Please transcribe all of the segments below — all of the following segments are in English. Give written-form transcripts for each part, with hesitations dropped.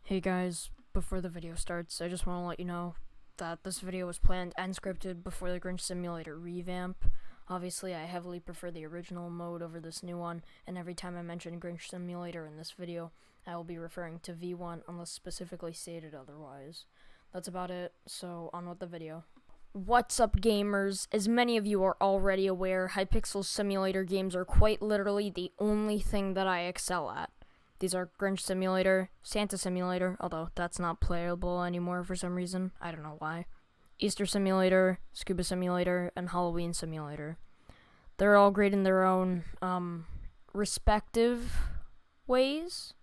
Hey guys, before the video starts, I just want to let you know that this video was planned and scripted before the Grinch Simulator revamp. Obviously, I heavily prefer the original mode over this new one, and every time I mention Grinch Simulator in this video, I will be referring to V1 unless specifically stated otherwise. That's about it, so on with the video. What's up, gamers? As many of you are already aware, Hypixel simulator games are quite literally the only thing that I excel at. These are Grinch Simulator, Santa Simulator, although that's not playable anymore for some reason. I don't know why. Easter Simulator, Scuba Simulator, and Halloween Simulator. They're all great in their own, respective ways,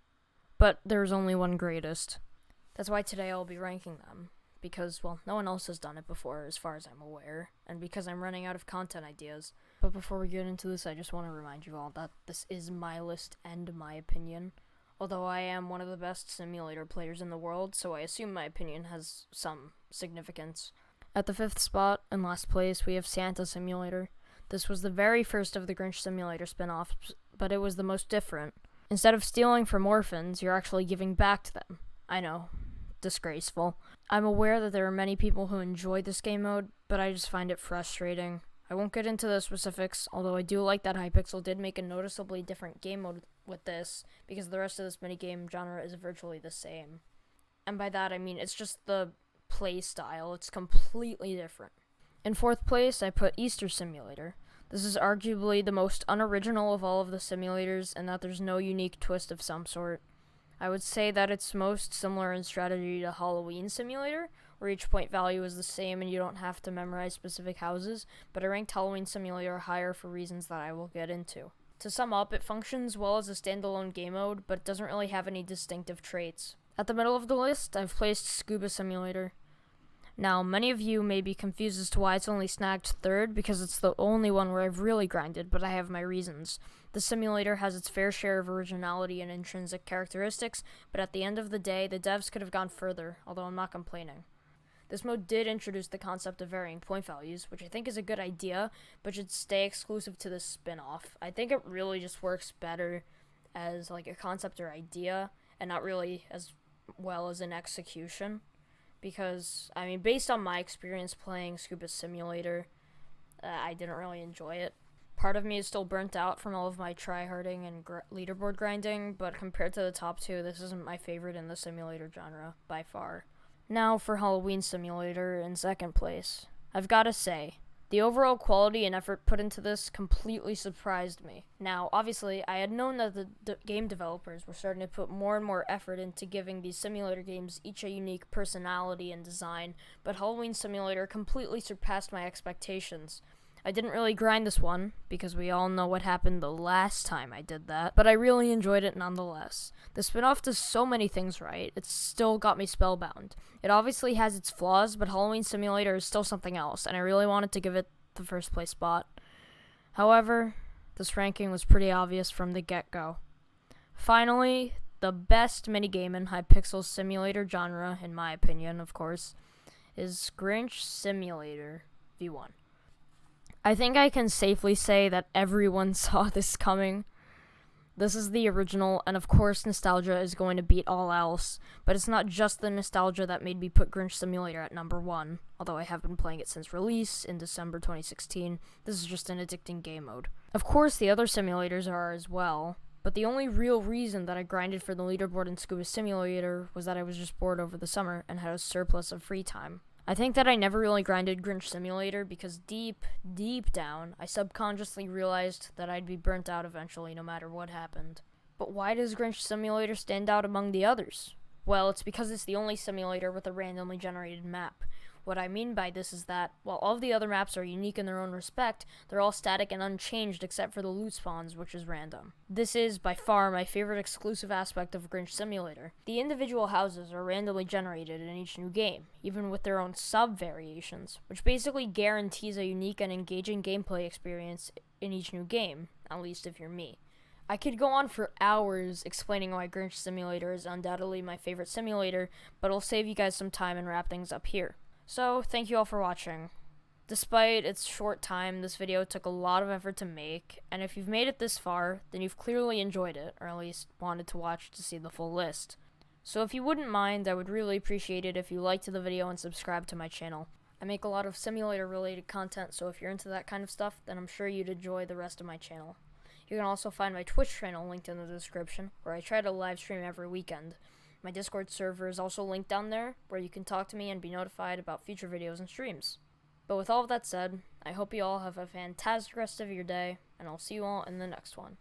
but there's only one greatest. That's why today I'll be ranking them, because, well, no one else has done it before as far as I'm aware, and because I'm running out of content ideas. But before we get into this, I just want to remind you all that this is my list and my opinion. Although I am one of the best simulator players in the world, so I assume my opinion has some significance. At the 5th spot, in last place, we have Santa Simulator. This was the very first of the Grinch Simulator spin-offs, but it was the most different. Instead of stealing from orphans, you're actually giving back to them. I know. Disgraceful. I'm aware that there are many people who enjoy this game mode, but I just find it frustrating. I won't get into the specifics, although I do like that Hypixel did make a noticeably different game mode with this, because the rest of this minigame genre is virtually the same. And by that I mean it's just the play style, it's completely different. In 4th place, I put Easter Simulator. This is arguably the most unoriginal of all of the simulators, in that there's no unique twist of some sort. I would say that it's most similar in strategy to Halloween Simulator, where each point value is the same and you don't have to memorize specific houses, but I ranked Halloween Simulator higher for reasons that I will get into. To sum up, it functions well as a standalone game mode, but it doesn't really have any distinctive traits. At the middle of the list, I've placed Scuba Simulator. Now, many of you may be confused as to why it's only snagged 3rd, because it's the only one where I've really grinded, but I have my reasons. The simulator has its fair share of originality and intrinsic characteristics, but at the end of the day, the devs could have gone further, although I'm not complaining. This mode did introduce the concept of varying point values, which I think is a good idea, but should stay exclusive to this spin-off. I think it really just works better as like a concept or idea, and not really as well as an execution. Because, I mean, based on my experience playing Scuba Simulator, I didn't really enjoy it. Part of me is still burnt out from all of my tryharding and leaderboard grinding, but compared to the top two, this isn't my favorite in the simulator genre, by far. Now for Halloween Simulator in 2nd place. I've gotta say, the overall quality and effort put into this completely surprised me. Now, obviously, I had known that the game developers were starting to put more and more effort into giving these simulator games each a unique personality and design, but Halloween Simulator completely surpassed my expectations. I didn't really grind this one, because we all know what happened the last time I did that, but I really enjoyed it nonetheless. The spin-off does so many things right, it's still got me spellbound. It obviously has its flaws, but Halloween Simulator is still something else, and I really wanted to give it the 1st place spot. However, this ranking was pretty obvious from the get-go. Finally, the best minigame in Hypixel simulator genre, in my opinion, of course, is Grinch Simulator V1. I think I can safely say that everyone saw this coming. This is the original, and of course nostalgia is going to beat all else, but it's not just the nostalgia that made me put Grinch Simulator at number 1, although I have been playing it since release in December 2016. This is just an addicting game mode. Of course the other simulators are as well, but the only real reason that I grinded for the leaderboard in Scuba Simulator was that I was just bored over the summer and had a surplus of free time. I think that I never really grinded Grinch Simulator because deep down, I subconsciously realized that I'd be burnt out eventually no matter what happened. But why does Grinch Simulator stand out among the others? Well, it's because it's the only simulator with a randomly generated map. What I mean by this is that, while all of the other maps are unique in their own respect, they're all static and unchanged except for the loot spawns, which is random. This is, by far, my favorite exclusive aspect of Grinch Simulator. The individual houses are randomly generated in each new game, even with their own sub-variations, which basically guarantees a unique and engaging gameplay experience in each new game, at least if you're me. I could go on for hours explaining why Grinch Simulator is undoubtedly my favorite simulator, but I'll save you guys some time and wrap things up here. So, thank you all for watching. Despite its short time, this video took a lot of effort to make, and if you've made it this far, then you've clearly enjoyed it, or at least wanted to watch to see the full list. So if you wouldn't mind, I would really appreciate it if you liked the video and subscribed to my channel. I make a lot of simulator related content, so if you're into that kind of stuff, then I'm sure you'd enjoy the rest of my channel. You can also find my Twitch channel linked in the description, where I try to live stream every weekend. My Discord server is also linked down there, where you can talk to me and be notified about future videos and streams. But with all of that said, I hope you all have a fantastic rest of your day, and I'll see you all in the next one.